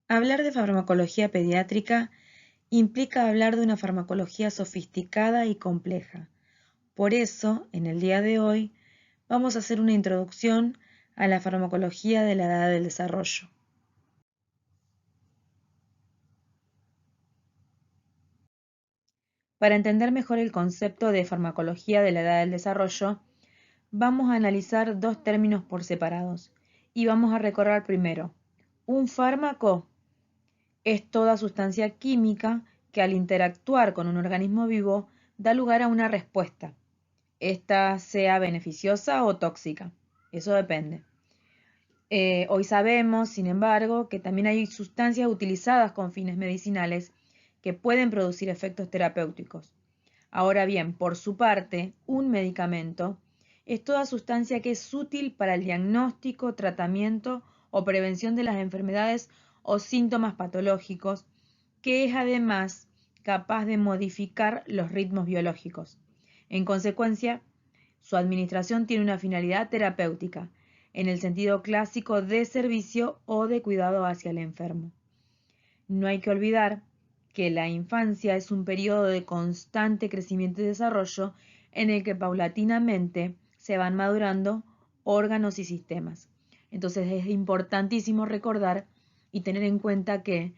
Hablar de farmacología pediátrica implica hablar de una farmacología sofisticada y compleja. Por eso, en el día de hoy, vamos a hacer una introducción a la farmacología de la edad del desarrollo. Para entender mejor el concepto de farmacología de la edad del desarrollo, vamos a analizar dos términos por separados y vamos a recorrer primero. Un fármaco es toda sustancia química que al interactuar con un organismo vivo da lugar a una respuesta. Esta sea beneficiosa o tóxica. Eso depende. Hoy sabemos, sin embargo, que también hay sustancias utilizadas con fines medicinales que pueden producir efectos terapéuticos. Ahora bien, por su parte, un medicamento es toda sustancia que es útil para el diagnóstico, tratamiento o prevención de las enfermedades o síntomas patológicos, que es además capaz de modificar los ritmos biológicos. En consecuencia, su administración tiene una finalidad terapéutica, en el sentido clásico de servicio o de cuidado hacia el enfermo. No hay que olvidar que la infancia es un periodo de constante crecimiento y desarrollo en el que paulatinamente se van madurando órganos y sistemas. Entonces es importantísimo recordar y tener en cuenta que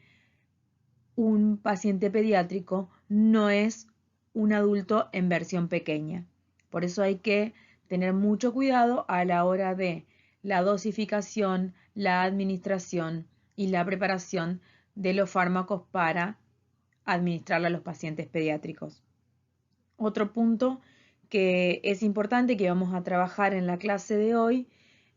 un paciente pediátrico no es un adulto en versión pequeña. Por eso hay que tener mucho cuidado a la hora de la dosificación, la administración y la preparación de los fármacos para administrarlo a los pacientes pediátricos. Otro punto que es importante que vamos a trabajar en la clase de hoy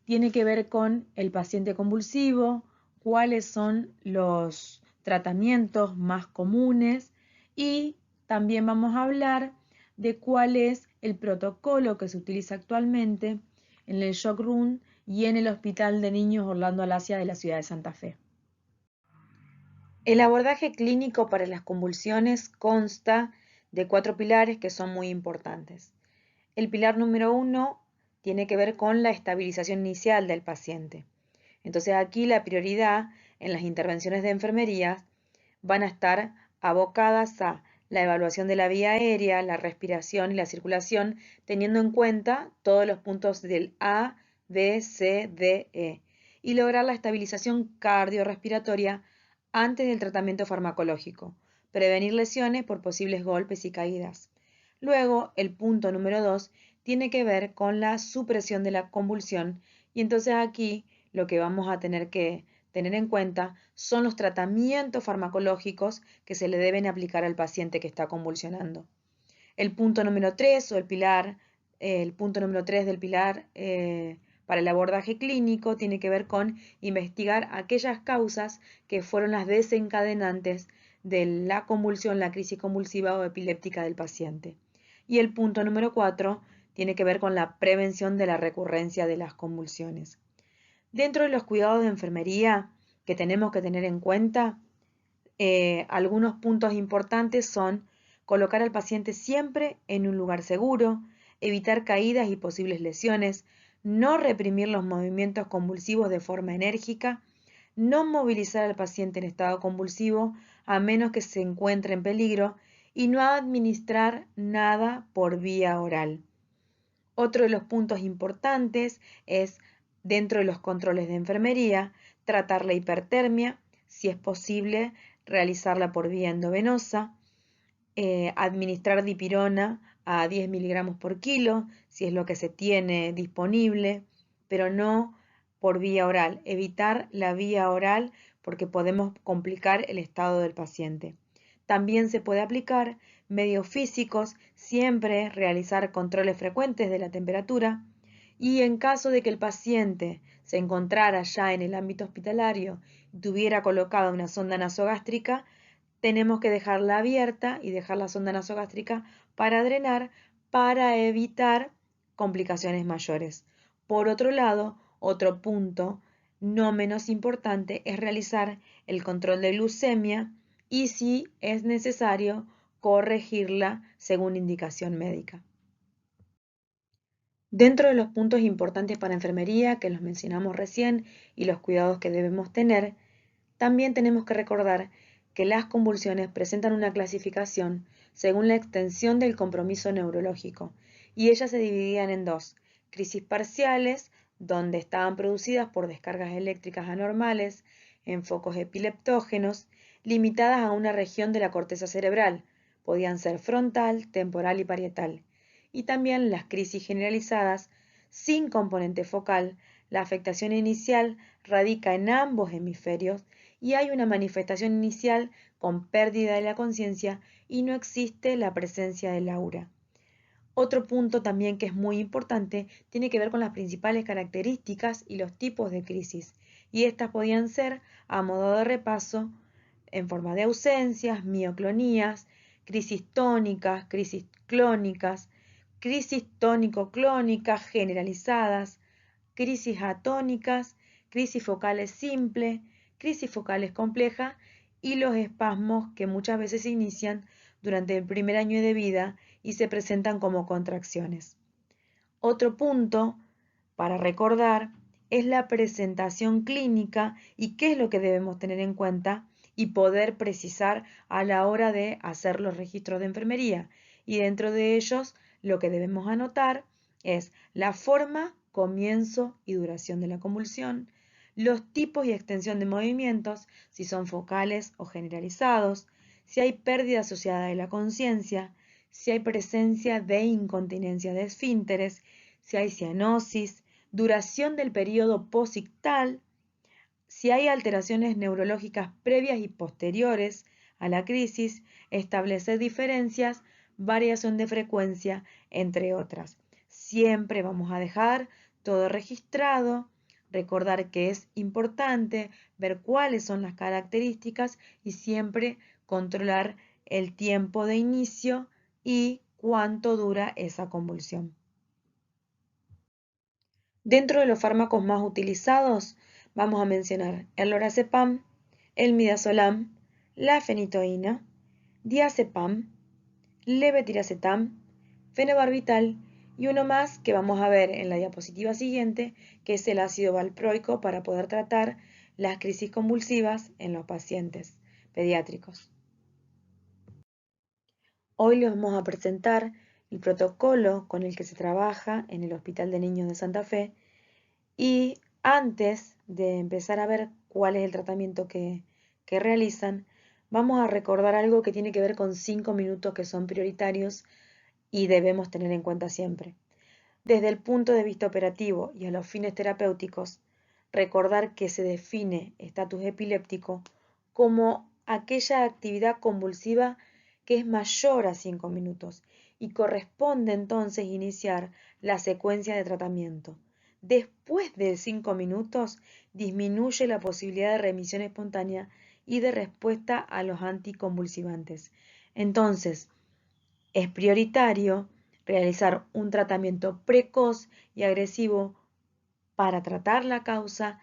tiene que ver con el paciente convulsivo, cuáles son los tratamientos más comunes y también vamos a hablar de cuál es el protocolo que se utiliza actualmente en el Shock Room y en el Hospital de Niños Orlando Alasia de la ciudad de Santa Fe. El abordaje clínico para las convulsiones consta de 4 pilares que son muy importantes. El pilar número 1 tiene que ver con la estabilización inicial del paciente. Entonces aquí la prioridad en las intervenciones de enfermería van a estar abocadas a la evaluación de la vía aérea, la respiración y la circulación, teniendo en cuenta todos los puntos del A, B, C, D, E, y lograr la estabilización cardiorrespiratoria antes del tratamiento farmacológico, prevenir lesiones por posibles golpes y caídas. Luego, el punto número 2 tiene que ver con la supresión de la convulsión y entonces aquí lo que vamos a tener que tener en cuenta son los tratamientos farmacológicos que se le deben aplicar al paciente que está convulsionando. El punto número 3 o el punto número 3 del pilar para el abordaje clínico tiene que ver con investigar aquellas causas que fueron las desencadenantes de la convulsión, la crisis convulsiva o epiléptica del paciente. Y el punto número 4 tiene que ver con la prevención de la recurrencia de las convulsiones. Dentro de los cuidados de enfermería que tenemos que tener en cuenta, algunos puntos importantes son colocar al paciente siempre en un lugar seguro, evitar caídas y posibles lesiones, no reprimir los movimientos convulsivos de forma enérgica, no movilizar al paciente en estado convulsivo a menos que se encuentre en peligro y no administrar nada por vía oral. Otro de los puntos importantes es, dentro de los controles de enfermería, tratar la hipertermia, si es posible, realizarla por vía endovenosa, administrar dipirona a 10 miligramos por kilo, si es lo que se tiene disponible, pero no por vía oral. Evitar la vía oral porque podemos complicar el estado del paciente. También se puede aplicar medios físicos, siempre realizar controles frecuentes de la temperatura y en caso de que el paciente se encontrara ya en el ámbito hospitalario y tuviera colocada una sonda nasogástrica, tenemos que dejarla abierta y dejar la sonda nasogástrica para drenar para evitar complicaciones mayores. Por otro lado, otro punto no menos importante es realizar el control de glucemia y si es necesario corregirla según indicación médica. Dentro de los puntos importantes para enfermería que los mencionamos recién y los cuidados que debemos tener, También tenemos que recordar que las convulsiones presentan una clasificación según la extensión del compromiso neurológico, y ellas se dividían en dos: crisis parciales, donde estaban producidas por descargas eléctricas anormales en focos epileptógenos, limitadas a una región de la corteza cerebral, podían ser frontal, temporal y parietal, y también las crisis generalizadas sin componente focal. La afectación inicial radica en ambos hemisferios y hay una manifestación inicial con pérdida de la conciencia y no existe la presencia del aura. Otro punto también que es muy importante tiene que ver con las principales características y los tipos de crisis, y estas podían ser, a modo de repaso, en forma de ausencias, mioclonías, crisis tónicas, crisis clónicas, crisis tónico-clónicas generalizadas, crisis atónicas, crisis focales simple, crisis focales compleja y los espasmos que muchas veces se inician durante el primer año de vida y se presentan como contracciones. Otro punto para recordar es la presentación clínica y qué es lo que debemos tener en cuenta y poder precisar a la hora de hacer los registros de enfermería. Y dentro de ellos lo que debemos anotar es la forma, comienzo y duración de la convulsión, los tipos y extensión de movimientos, si son focales o generalizados, si hay pérdida asociada de la conciencia, si hay presencia de incontinencia de esfínteres, si hay cianosis, duración del periodo posictal, si hay alteraciones neurológicas previas y posteriores a la crisis, establecer diferencias, variación de frecuencia, entre otras. Siempre vamos a dejar todo registrado, recordar que es importante ver cuáles son las características y siempre controlar el tiempo de inicio y cuánto dura esa convulsión. Dentro de los fármacos más utilizados vamos a mencionar el lorazepam, el midazolam, la fenitoína, diazepam, levetiracetam, fenobarbital y uno más que vamos a ver en la diapositiva siguiente, que es el ácido valproico para poder tratar las crisis convulsivas en los pacientes pediátricos. Hoy les vamos a presentar el protocolo con el que se trabaja en el Hospital de Niños de Santa Fe. Y antes de empezar a ver cuál es el tratamiento que realizan, vamos a recordar algo que tiene que ver con 5 minutos que son prioritarios y debemos tener en cuenta siempre. Desde el punto de vista operativo y a los fines terapéuticos, recordar que se define estatus epiléptico como aquella actividad convulsiva que es mayor a 5 minutos y corresponde entonces iniciar la secuencia de tratamiento. Después de 5 minutos disminuye la posibilidad de remisión espontánea y de respuesta a los anticonvulsivantes. Entonces, es prioritario realizar un tratamiento precoz y agresivo para tratar la causa,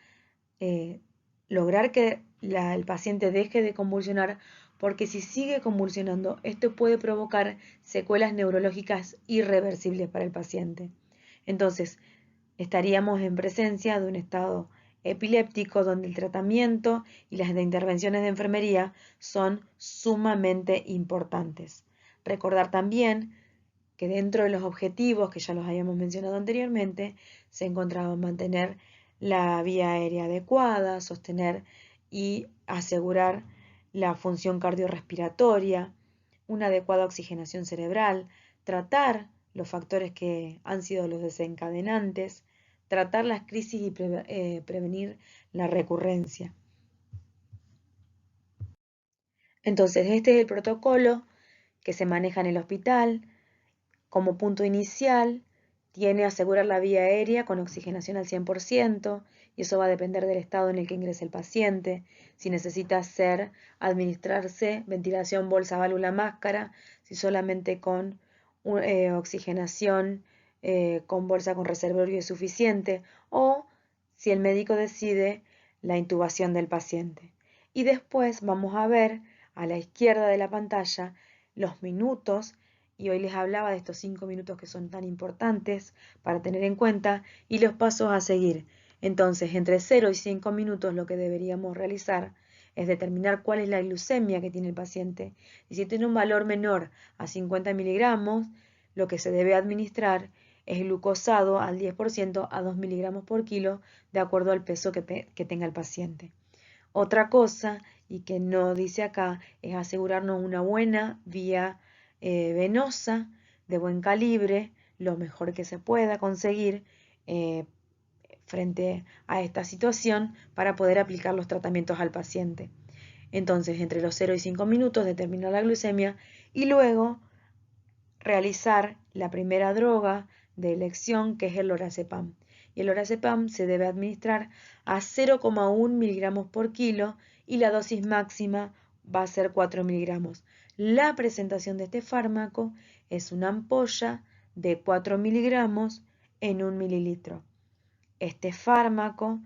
lograr que el paciente deje de convulsionar, porque si sigue convulsionando, esto puede provocar secuelas neurológicas irreversibles para el paciente. Entonces, estaríamos en presencia de un estado epiléptico donde el tratamiento y las intervenciones de enfermería son sumamente importantes. Recordar también que dentro de los objetivos, que ya los habíamos mencionado anteriormente, se encontraba mantener la vía aérea adecuada, sostener y asegurar la función cardiorrespiratoria, una adecuada oxigenación cerebral, tratar los factores que han sido los desencadenantes, tratar las crisis y prevenir la recurrencia. Entonces, este es el protocolo que se maneja en el hospital. Como punto inicial, tiene asegurar la vía aérea con oxigenación al 100%, y eso va a depender del estado en el que ingrese el paciente, si necesita administrarse ventilación bolsa, válvula, máscara, si solamente con oxigenación con bolsa con reservorio es suficiente, o si el médico decide la intubación del paciente. Y después vamos a ver a la izquierda de la pantalla los minutos, y hoy les hablaba de estos 5 minutos que son tan importantes para tener en cuenta y los pasos a seguir. Entonces, entre 0 y 5 minutos lo que deberíamos realizar es determinar cuál es la glucemia que tiene el paciente. Y si tiene un valor menor a 50 miligramos, lo que se debe administrar es glucosado al 10% a 2 miligramos por kilo, de acuerdo al peso que tenga el paciente. Otra cosa, y que no dice acá, es asegurarnos una buena vía venosa, de buen calibre, lo mejor que se pueda conseguir frente a esta situación para poder aplicar los tratamientos al paciente. Entonces, entre los 0 y 5 minutos determinar la glucemia y luego realizar la primera droga de elección, que es el lorazepam. Y el lorazepam se debe administrar a 0,1 miligramos por kilo y la dosis máxima va a ser 4 miligramos. La presentación de este fármaco es una ampolla de 4 miligramos en 1 mililitro. Este fármaco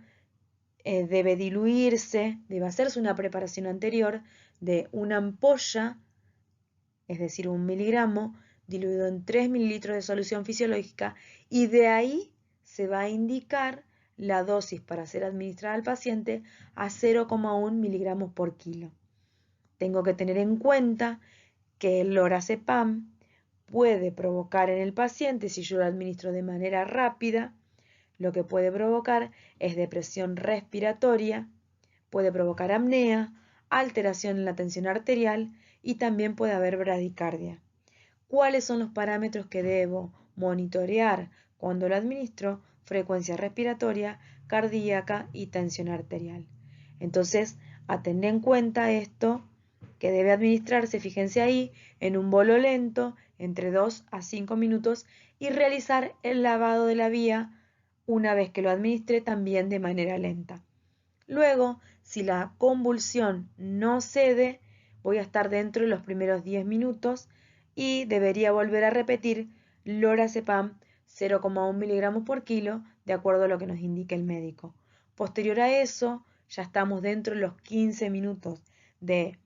debe diluirse, debe hacerse una preparación anterior de una ampolla, es decir, 1 miligramo, diluido en 3 mililitros de solución fisiológica, y de ahí se va a indicar la dosis para ser administrada al paciente a 0,1 miligramos por kilo. Tengo que tener en cuenta que el lorazepam puede provocar en el paciente, si yo lo administro de manera rápida, lo que puede provocar es depresión respiratoria, puede provocar apnea, alteración en la tensión arterial y también puede haber bradicardia. ¿Cuáles son los parámetros que debo monitorear cuando lo administro? Frecuencia respiratoria, cardíaca y tensión arterial. Entonces, a tener en cuenta esto, que debe administrarse, fíjense ahí, en un bolo lento, entre 2 a 5 minutos, y realizar el lavado de la vía una vez que lo administre, también de manera lenta. Luego, si la convulsión no cede, voy a estar dentro de los primeros 10 minutos y debería volver a repetir lorazepam 0,1 miligramos por kilo, de acuerdo a lo que nos indique el médico. Posterior a eso, ya estamos dentro de los 15 minutos de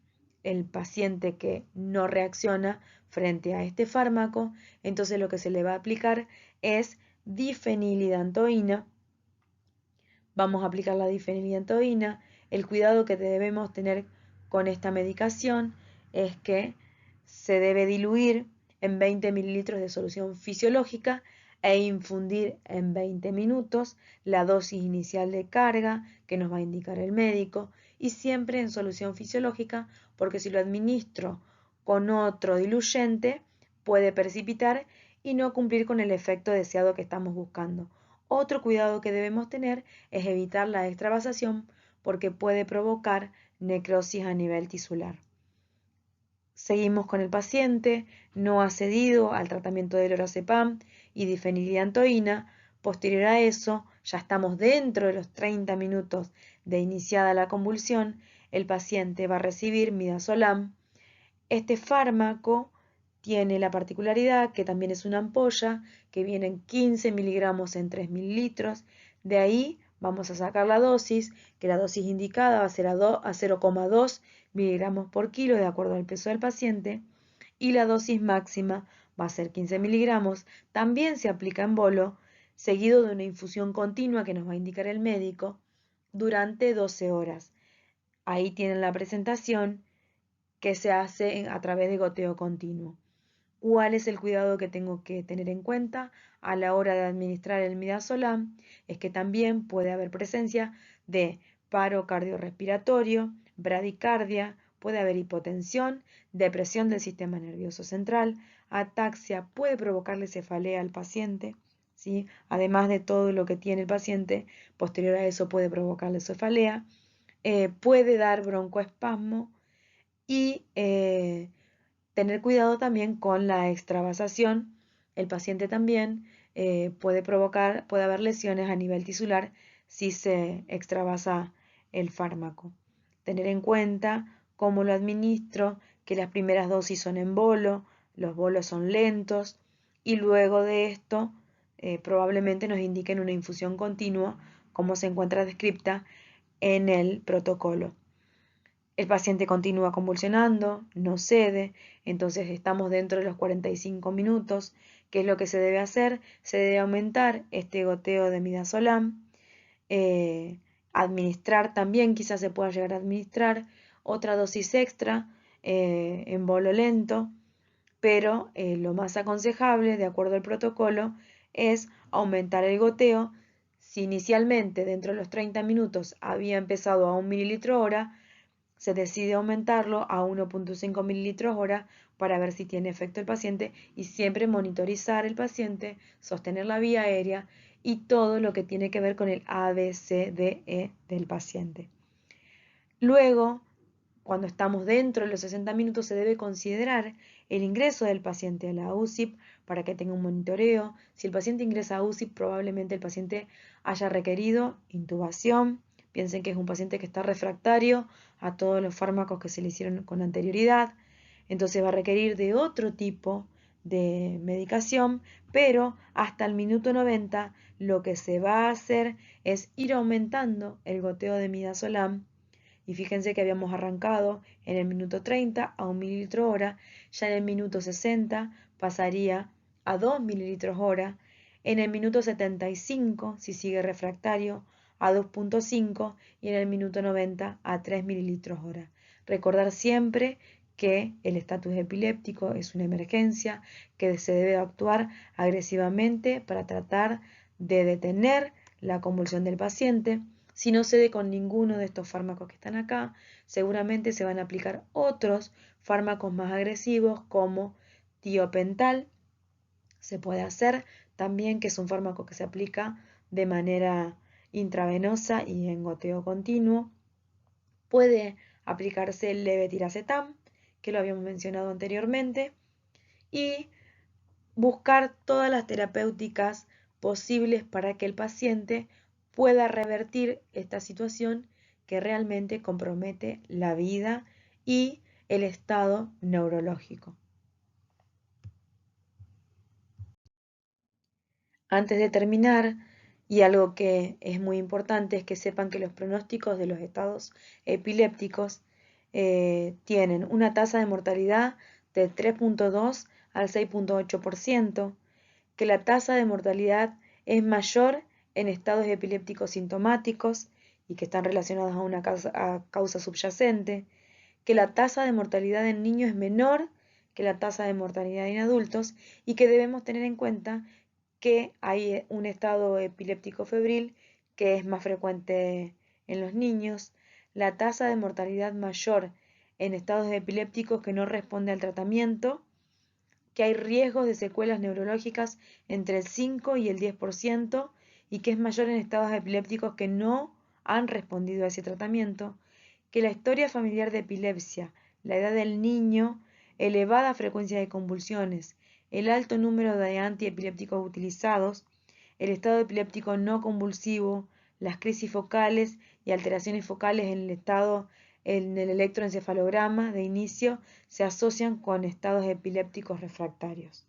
el paciente que no reacciona frente a este fármaco, entonces lo que se le va a aplicar es difenilidantoína. Vamos a aplicar la difenilidantoína. El cuidado que debemos tener con esta medicación es que se debe diluir en 20 mililitros de solución fisiológica e infundir en 20 minutos la dosis inicial de carga que nos va a indicar el médico, y siempre en solución fisiológica, porque si lo administro con otro diluyente puede precipitar y no cumplir con el efecto deseado que estamos buscando. Otro cuidado que debemos tener es evitar la extravasación, porque puede provocar necrosis a nivel tisular. Seguimos con el paciente, no ha cedido al tratamiento de lorazepam y difenilidantoína. Posterior a eso, ya estamos dentro de los 30 minutos de iniciada la convulsión, el paciente va a recibir midazolam. Este fármaco tiene la particularidad que también es una ampolla, que viene en 15 miligramos en 3 mililitros. De ahí vamos a sacar la dosis, que la dosis indicada va a ser a 0,2 miligramos por kilo, de acuerdo al peso del paciente, y la dosis máxima va a ser 15 miligramos. También se aplica en bolo, seguido de una infusión continua que nos va a indicar el médico durante 12 horas. Ahí tienen la presentación que se hace a través de goteo continuo. ¿Cuál es el cuidado que tengo que tener en cuenta a la hora de administrar el midazolam? Es que también puede haber presencia de paro cardiorrespiratorio, bradicardia, puede haber hipotensión, depresión del sistema nervioso central, ataxia, puede provocarle cefalea al paciente, ¿sí? Además de todo lo que tiene el paciente, posterior a eso puede provocarle cefalea, puede dar broncoespasmo y tener cuidado también con la extravasación. El paciente también puede haber lesiones a nivel tisular si se extravasa el fármaco. Tener en cuenta cómo lo administro, que las primeras dosis son en bolo, los bolos son lentos, y luego de esto probablemente nos indiquen una infusión continua, como se encuentra descrita en el protocolo. El paciente continúa convulsionando, no cede, entonces estamos dentro de los 45 minutos. ¿Qué es lo que se debe hacer? Se debe aumentar este goteo de midazolam Administrar también, quizás se pueda llegar a administrar otra dosis extra en bolo lento, pero lo más aconsejable, de acuerdo al protocolo, es aumentar el goteo. Si inicialmente dentro de los 30 minutos había empezado a 1 mililitro hora, se decide aumentarlo a 1.5 mililitros hora para ver si tiene efecto el paciente y siempre monitorizar el paciente, sostener la vía aérea y todo lo que tiene que ver con el ABCDE del paciente. Luego, cuando estamos dentro de los 60 minutos, se debe considerar el ingreso del paciente a la UCI para que tenga un monitoreo. Si el paciente ingresa a UCI, probablemente el paciente haya requerido intubación. Piensen que es un paciente que está refractario a todos los fármacos que se le hicieron con anterioridad. Entonces va a requerir de otro tipo de medicación, pero hasta el minuto 90 lo que se va a hacer es ir aumentando el goteo de midazolam. Y fíjense que habíamos arrancado en el minuto 30 a 1 mililitro hora, ya en el minuto 60 pasaría a 2 mililitros hora, en el minuto 75, si sigue refractario, a 2.5 y en el minuto 90 a 3 mililitros hora. Recordar siempre que el estatus epiléptico es una emergencia, que se debe actuar agresivamente para tratar de detener la convulsión del paciente. Si no cede con ninguno de estos fármacos que están acá, seguramente se van a aplicar otros fármacos más agresivos como tiopental. Se puede hacer también, que es un fármaco que se aplica de manera intravenosa y en goteo continuo. Puede aplicarse el levetiracetam, que lo habíamos mencionado anteriormente, y buscar todas las terapéuticas posibles para que el paciente pueda revertir esta situación que realmente compromete la vida y el estado neurológico. Antes de terminar, y algo que es muy importante, es que sepan que los pronósticos de los estados epilépticos tienen una tasa de mortalidad de 3.2 al 6.8%, que la tasa de mortalidad es mayor en estados epilépticos sintomáticos y que están relacionados a una causa subyacente, que la tasa de mortalidad en niños es menor que la tasa de mortalidad en adultos y que debemos tener en cuenta que hay un estado epiléptico febril que es más frecuente en los niños, la tasa de mortalidad mayor en estados epilépticos que no responde al tratamiento, que hay riesgos de secuelas neurológicas entre el 5 y el 10% y que es mayor en estados epilépticos que no han respondido a ese tratamiento, que la historia familiar de epilepsia, la edad del niño, elevada frecuencia de convulsiones, el alto número de antiepilépticos utilizados, el estado epiléptico no convulsivo, las crisis focales y alteraciones focales en el estado en el electroencefalograma de inicio se asocian con estados epilépticos refractarios.